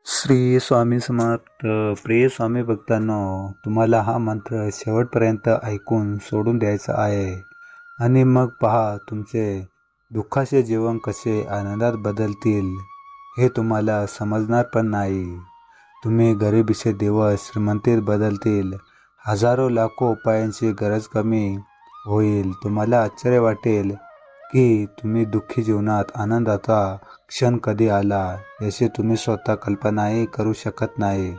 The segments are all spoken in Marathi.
श्री स्वामी समर्थ. प्रिय स्वामी भक्तांनो, तुम्हाला हा मंत्र शेवटपर्यंत ऐकून सोडून द्यायचा आहे आणि मग पहा तुमचे दुःखाचे जीवन कसे आनंदात बदलतील हे तुम्हाला समजणार पण नाही. तुम्ही गरिबीचे दिवस श्रीमंतीत बदलतील. हजारो लाखो उपायांची गरज कमी होईल. तुम्हाला आश्चर्य वाटेल की तुम्ही दुःखी जीवनात आनंदाचा क्षण कधी आला याची तुम्ही स्वतः कल्पनाही करू शकत नाही.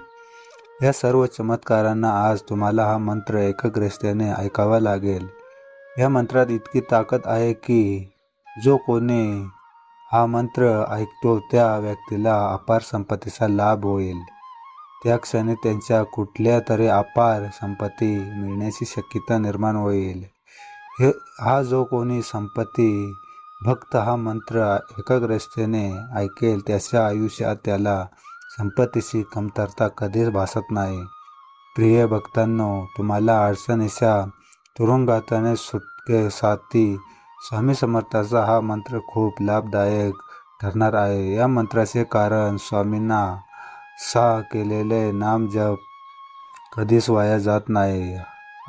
या सर्व चमत्कारांना आज तुम्हाला हा मंत्र एकाग्रतेने ऐकावा लागेल. या मंत्रात इतकी ताकद आहे की जो कोणी हा मंत्र ऐकतो त्या व्यक्तीला अपार संपत्तीचा लाभ होईल. त्या क्षणी त्यांच्या कुठल्या तरी अपार संपत्ती मिळण्याची शक्यता निर्माण होईल. हा जो कोणी संपत्ती भक्त हा मंत्र एकाग्रतेने ऐकेल त्याच्या आयुष्यात त्याला संपत्तीची कमतरता कधीच भासत नाही. प्रिय भक्तांनो, तुम्हाला अडचणीच्या तुरुंगातून सुटकेसाठी स्वामी समर्थाचा हा मंत्र खूप लाभदायक ठरणार आहे. या मंत्राचे कारण स्वामींना केलेले नामजप कधीच वाया जात नाही.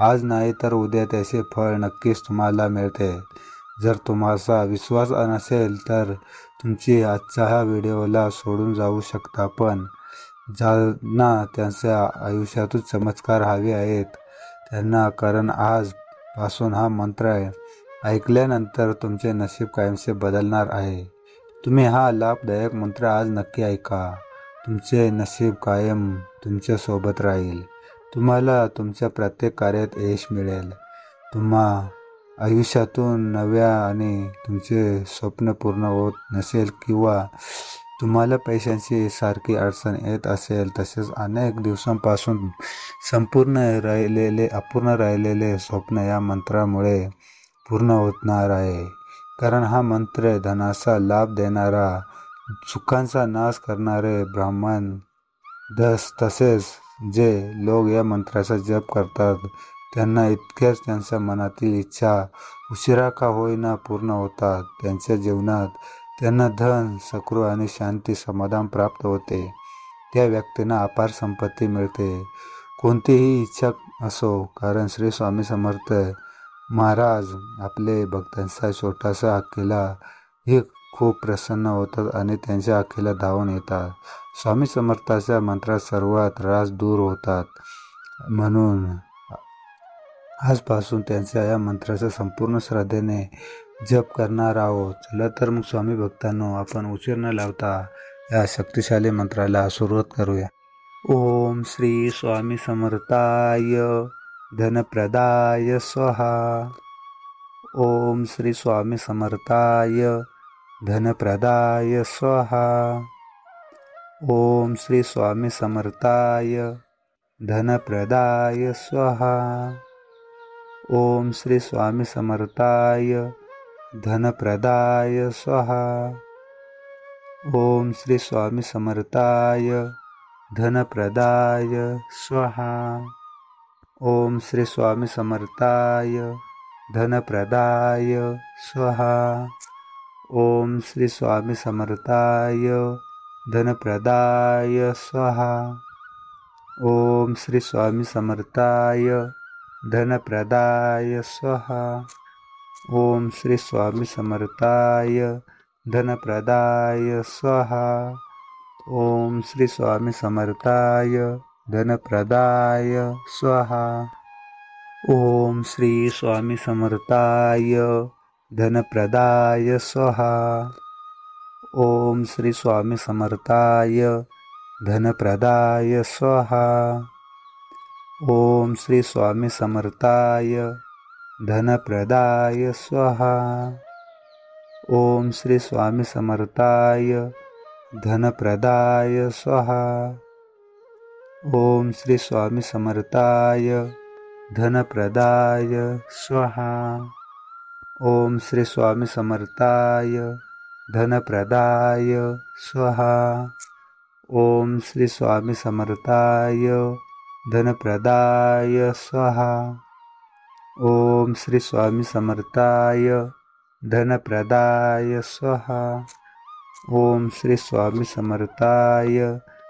आज नाही तर उद्या त्याचे फळ नक्कीच तुम्हाला मिळते. जर तुम्हाला विश्वास नसेल तर तुमची आजच्या ह्या व्हिडिओला सोडून जाऊ शकता. पण ज्यांना त्यांच्या आयुष्यातून चमत्कार हवे आहेत त्यांना, कारण आजपासून हा मंत्र ऐकल्यानंतर तुमचे नशीब कायमचे बदलणार आहे. तुम्ही हा लाभदायक मंत्र आज नक्की ऐका. तुमचे नशीब कायम तुमच्या सोबत राहील. तुम्हाला तुमच्या प्रत्येक कार्यात यश मिळेल. तुम्हा आयुष्यातून नव्या आणि तुमचे स्वप्न पूर्ण होत नसेल किंवा तुम्हाला पैशांची सारखी अडचण येत असेल, तसेच अनेक दिवसांपासून अपूर्ण राहिलेले स्वप्न या मंत्रामुळे पूर्ण होणार आहे. कारण हा मंत्र धनाचा लाभ देणारा, चुकांचा नाश करणारे ब्राह्मण तसेच जे लोक या मंत्राचा जप करतात त्यांना इतक्याच त्यांच्या मनातील इच्छा उशिरा का होईना पूर्ण होतात. त्यांच्या जीवनात त्यांना धन, सुख आणि शांती, समाधान प्राप्त होते. त्या व्यक्तींना अपार संपत्ती मिळते. कोणतीही इच्छा असो, कारण श्री स्वामी समर्थ महाराज आपले भक्तांचा छोटासा अक्कीला हे खूप प्रसन्न होतात आणि त्यांच्या अक्कीला धावून येतात. स्वामी समर्थाच्या मंत्रात सर्वात त्रास दूर होतात. म्हणून आजपासून त्यांच्या या मंत्राचा संपूर्ण श्रद्धेने जप करणार आहोत. चला तर मग स्वामी भक्तांनो, आपण उशीर न लावता या शक्तिशाली मंत्राला सुरुवात करूया. ओम श्री स्वामी समर्थाय धनप्रदाय स्वाहा. ओम श्री स्वामी समर्थाय धनप्रदाय स्वाहा. ओम श्री स्वामी समर्थाय धनप्रदाय स्वाहा. ओम श्री स्वामी समर्थाय धनप्रदाय स्वाहा. ओम श्री स्वामी समर्थाय धनप्रदाय स्वाहा. ओम श्री स्वामी समर्थाय धनप्रदाय स्वाहा. ओम श्री स्वामी समर्थाय धनप्रदाय स्वाहा. ओम श्री स्वामी समर्थाय धनप्रदाय स्वाहा. ओम श्री स्वामी समर्थाय धनप्रदाय स्वाहा. ओम श्री स्वामी समर्थाय धनप्रदाय स्वाहा. ओम श्री स्वामी समर्थाय धनप्रदाय स्वाहा. ओम श्री स्वामी समर्थाय धनप्रदाय स्वाहा. ओम श्री स्वामी समर्थाय धनप्रदाय स्वाहा. ओम श्री स्वामी समर्थाय धनप्रदाय स्वाहा. ओम श्री स्वामी समर्थाय धनप्रदाय स्वाहा. ओम श्री स्वामी समर्थाय धनप्रदाय स्वाहा. ओम श्री स्वामी समर्थाय धनप्रदाय स्वाहा. ओम श्री स्वामी समर्थाय धनप्रदाय स्वाहा. ओम श्री स्वामी समर्थाय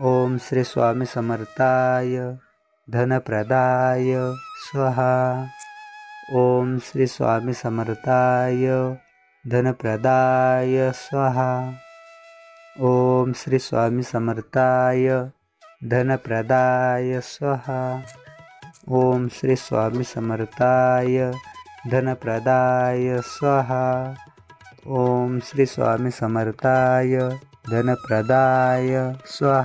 ओम श्री स्वामी समर्थाय धनप्रदाय स्वाहा. ओम श्री स्वामी समर्थाय धनप्रदाय स्वाहा. ओम श्री स्वामी समर्थाय धनप्रदाय स्वाहा. ओम श्री स्वामी समर्थाय धनप्रदाय स्वाहा. ओम श्री स्वामी समर्थाय धनप्रदाय स्वाहा.